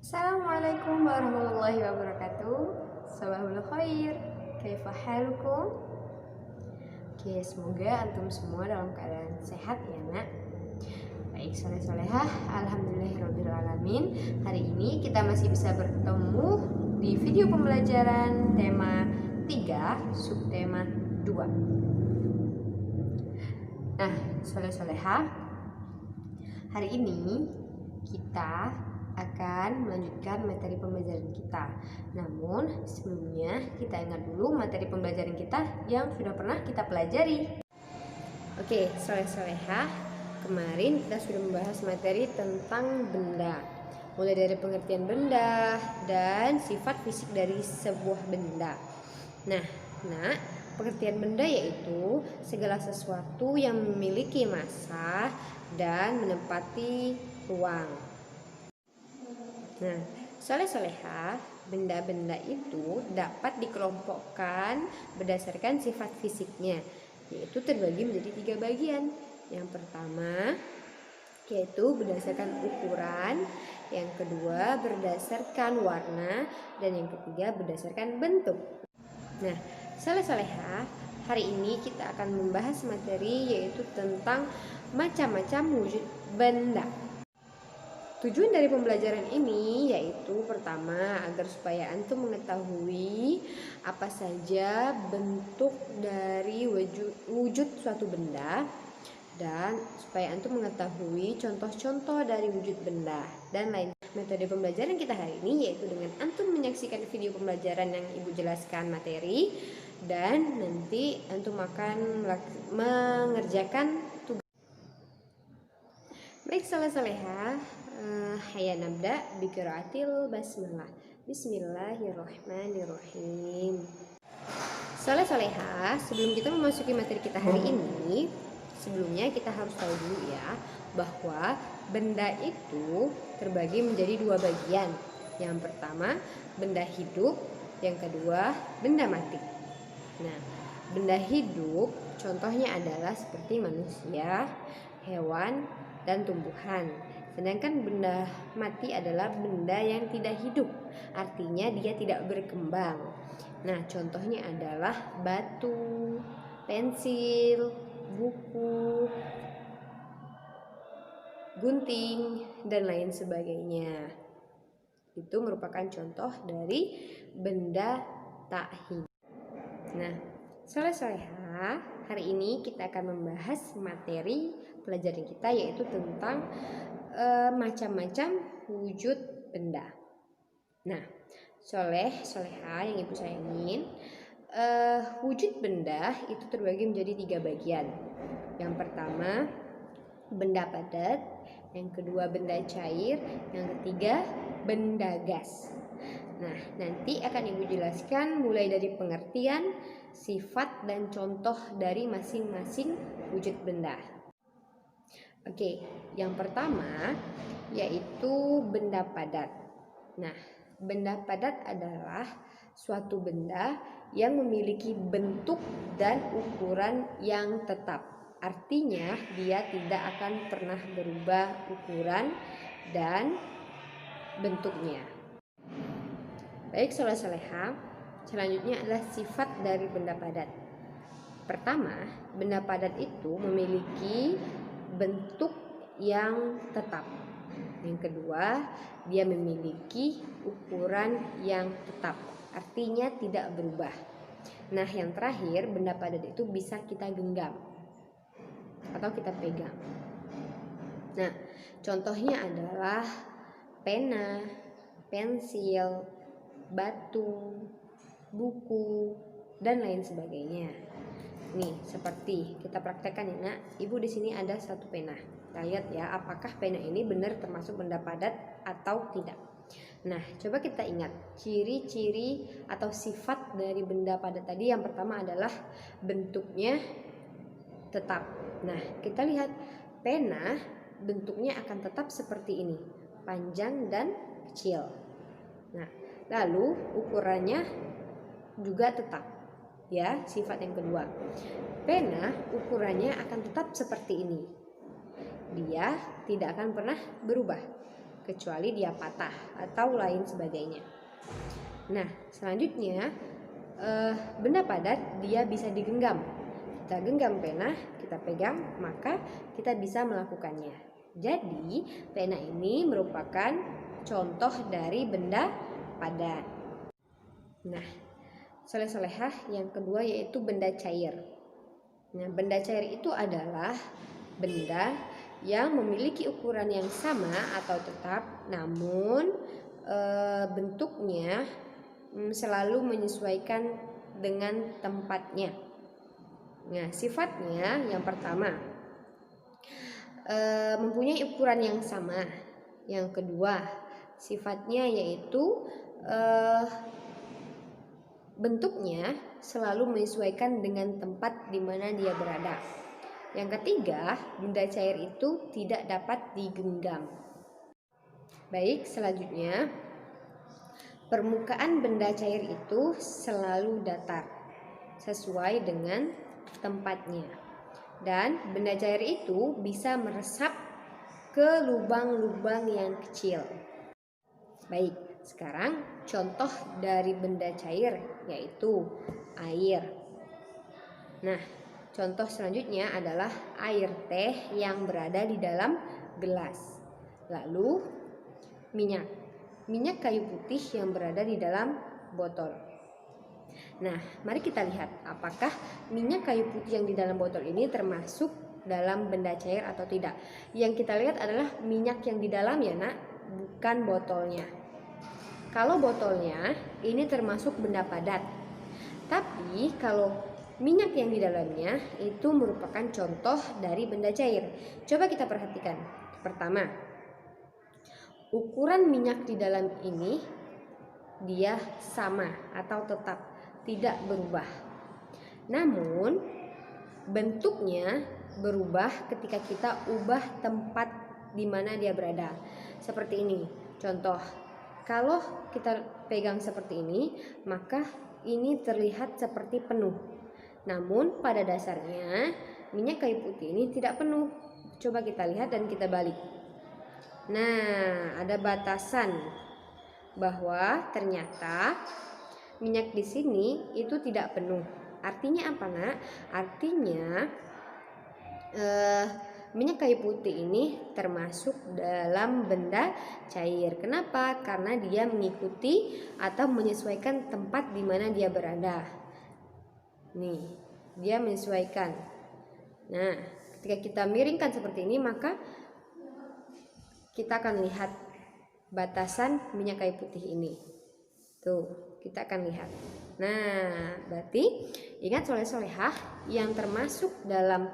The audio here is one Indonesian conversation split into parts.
Assalamualaikum warahmatullahi wabarakatuh. Sabahul khair. Kaifa halukum? Oke, semoga antum semua dalam keadaan sehat ya nak. Baik, soleh-solehah, alhamdulillahirabbil alamin. Hari ini kita masih bisa bertemu di video pembelajaran tema 3, subtema 2. Nah, soleh-solehah, hari ini kita akan melanjutkan materi pembelajaran kita. Namun sebelumnya kita ingat dulu materi pembelajaran kita yang sudah pernah kita pelajari. Oke, soleh-solehah, kemarin kita sudah membahas materi tentang benda, mulai dari pengertian benda dan sifat fisik dari sebuah benda. Nah, pengertian benda yaitu segala sesuatu yang memiliki massa dan menempati ruang. Nah, soleh-solehah, benda-benda itu dapat dikelompokkan berdasarkan sifat fisiknya, yaitu terbagi menjadi 3 bagian. Yang pertama yaitu berdasarkan ukuran, yang kedua berdasarkan warna, dan yang ketiga berdasarkan bentuk. Nah, soleh-solehah, hari ini kita akan membahas materi yaitu tentang macam-macam wujud benda. Tujuan dari pembelajaran ini yaitu pertama agar supaya antum mengetahui apa saja bentuk dari wujud suatu benda, dan supaya antum mengetahui contoh-contoh dari wujud benda dan lain. Metode pembelajaran kita hari ini yaitu dengan antum menyaksikan video pembelajaran yang ibu jelaskan materi, dan nanti antum akan mengerjakan tugas. Baik, soleh-solehah, hayya nabda biqiraatil basmalah. Bismillahirrahmanirrahim. Soleh-solehah, sebelum kita memasuki materi kita hari ini, sebelumnya kita harus tahu dulu ya bahwa benda itu terbagi menjadi 2 bagian. Yang pertama benda hidup, yang kedua benda mati. Nah, benda hidup contohnya adalah seperti manusia, hewan, dan tumbuhan. Sedangkan benda mati adalah benda yang tidak hidup, artinya dia tidak berkembang. Nah, contohnya adalah batu, pensil, buku, gunting, dan lain sebagainya. Itu merupakan contoh dari benda tak hidup. Nah, soleh-solehah, hari ini kita akan membahas materi pelajaran kita yaitu tentang macam-macam wujud benda. Nah, solehah yang ibu sayangin, wujud benda itu terbagi menjadi 3 bagian. Yang pertama benda padat, yang kedua benda cair, yang ketiga benda gas. Nah, nanti akan ibu jelaskan mulai dari pengertian, sifat, dan contoh dari masing-masing wujud benda. Oke, yang pertama yaitu benda padat. Nah, benda padat adalah suatu benda yang memiliki bentuk dan ukuran yang tetap. Artinya dia tidak akan pernah berubah ukuran dan bentuknya. Baik, soleh-solehah, selanjutnya adalah sifat dari benda padat. Pertama, benda padat itu memiliki bentuk yang tetap. Yang kedua, dia memiliki ukuran yang tetap, artinya tidak berubah. Nah, yang terakhir, benda padat itu bisa kita genggam atau kita pegang. Nah, contohnya adalah pena, pensil, batu, buku, dan lain sebagainya. Nih, seperti kita praktekkan ya nak. Ibu di sini ada satu pena. Kita lihat ya, apakah pena ini benar termasuk benda padat atau tidak. Nah, coba kita ingat ciri-ciri atau sifat dari benda padat tadi. Yang pertama adalah bentuknya tetap. Nah, kita lihat pena bentuknya akan tetap seperti ini, panjang dan kecil. Nah, lalu ukurannya juga tetap. Ya, sifat yang kedua, pena ukurannya akan tetap seperti ini. Dia tidak akan pernah berubah kecuali dia patah atau lain sebagainya. Nah, selanjutnya benda padat dia bisa digenggam. Kita genggam pena, kita pegang, maka kita bisa melakukannya. Jadi, pena ini merupakan contoh dari benda padat. Nah, soleh-solehah yang kedua yaitu benda cair. Nah, benda cair itu adalah benda yang memiliki ukuran yang sama atau tetap, namun bentuknya selalu menyesuaikan dengan tempatnya. Nah, sifatnya yang pertama mempunyai ukuran yang sama. Yang kedua, sifatnya yaitu bentuknya selalu menyesuaikan dengan tempat di mana dia berada. Yang ketiga, benda cair itu tidak dapat digenggam. Baik, selanjutnya permukaan benda cair itu selalu datar sesuai dengan tempatnya. Dan benda cair itu bisa meresap ke lubang-lubang yang kecil. Baik, sekarang contoh dari benda cair yaitu air. Nah, contoh selanjutnya adalah air teh yang berada di dalam gelas. Lalu minyak kayu putih yang berada di dalam botol. Nah, mari kita lihat apakah minyak kayu putih yang di dalam botol ini termasuk dalam benda cair atau tidak. Yang kita lihat adalah minyak yang di dalam ya nak, bukan botolnya. Kalau botolnya ini termasuk benda padat. Tapi kalau minyak yang di dalamnya itu merupakan contoh dari benda cair. Coba kita perhatikan. Pertama, ukuran minyak di dalam ini dia sama atau tetap, tidak berubah. Namun bentuknya berubah ketika kita ubah tempat di mana dia berada. Seperti ini. Contoh, kalau kita pegang seperti ini, maka ini terlihat seperti penuh. Namun pada dasarnya minyak kayu putih ini tidak penuh. Coba kita lihat dan kita balik. Nah, ada batasan bahwa ternyata minyak di sini itu tidak penuh. Artinya apa nak? Artinya minyak kayu putih ini termasuk dalam benda cair. Kenapa? Karena dia mengikuti atau menyesuaikan tempat di mana dia berada. Nih, dia menyesuaikan. Nah, ketika kita miringkan seperti ini, maka kita akan lihat batasan minyak kayu putih ini. Tuh, kita akan lihat. Nah, berarti ingat soleh-solehah yang termasuk dalam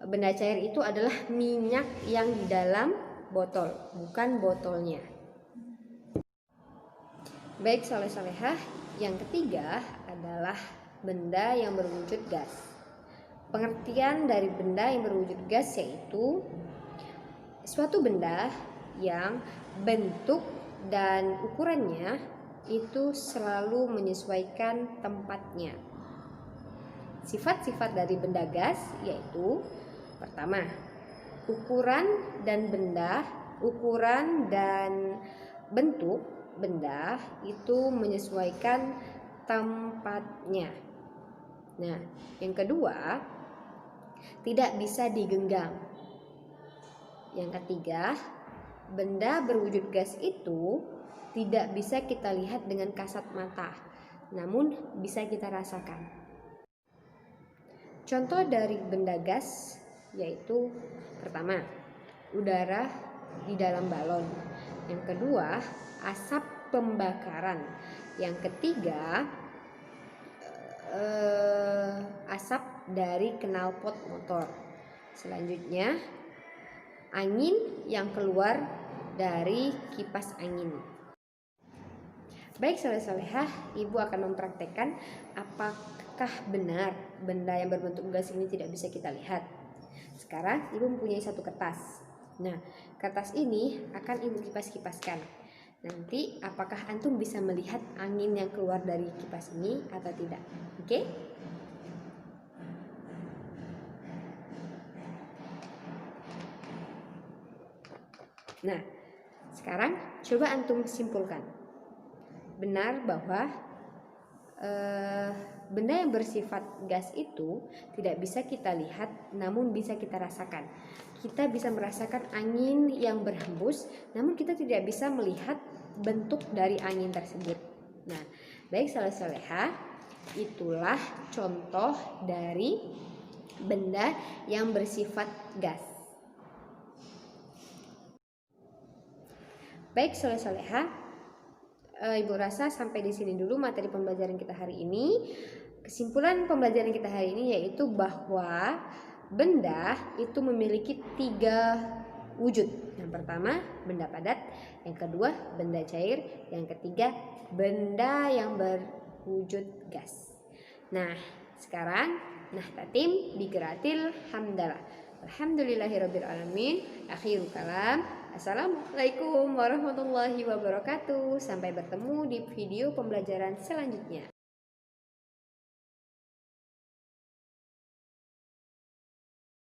benda cair itu adalah minyak yang di dalam botol, bukan botolnya. Baik soleh-solehah, yang ketiga adalah benda yang berwujud gas. Pengertian dari benda yang berwujud gas yaitu suatu benda yang bentuk dan ukurannya itu selalu menyesuaikan tempatnya. Sifat-sifat dari benda gas yaitu pertama, ukuran dan bentuk benda itu menyesuaikan tempatnya. Nah, yang kedua, tidak bisa digenggam. Yang ketiga, benda berwujud gas itu tidak bisa kita lihat dengan kasat mata, namun bisa kita rasakan. Contoh dari benda gas yaitu pertama, udara di dalam balon. Yang kedua, asap pembakaran. Yang ketiga, asap dari knalpot motor. Selanjutnya, angin yang keluar dari kipas angin. Baik soleh-solehah, ibu akan mempraktekkan apakah benar benda yang berbentuk gas ini tidak bisa kita lihat. Sekarang ibu mempunyai satu kertas. Nah, kertas ini akan ibu kipas-kipaskan. Nanti apakah antum bisa melihat angin yang keluar dari kipas ini atau tidak? Oke? Nah, Sekarang coba antum simpulkan. Benar bahwa benda yang bersifat gas itu tidak bisa kita lihat, namun bisa kita rasakan. Kita bisa merasakan angin yang berhembus, namun kita tidak bisa melihat bentuk dari angin tersebut. Nah, baik saleh-salehah, itulah contoh dari benda yang bersifat gas. Baik saleh-salehah, Ibu rasa sampai di sini dulu materi pembelajaran kita hari ini. Kesimpulan pembelajaran kita hari ini yaitu bahwa benda itu memiliki 3 wujud. Yang pertama, benda padat. Yang kedua, benda cair. Yang ketiga, benda yang berwujud gas. Nah, sekarang tatim bigeratil hamdalah. Alhamdulillahirabbil alamin. Akhirul kalam. Assalamualaikum warahmatullahi wabarakatuh. Sampai bertemu di video pembelajaran selanjutnya.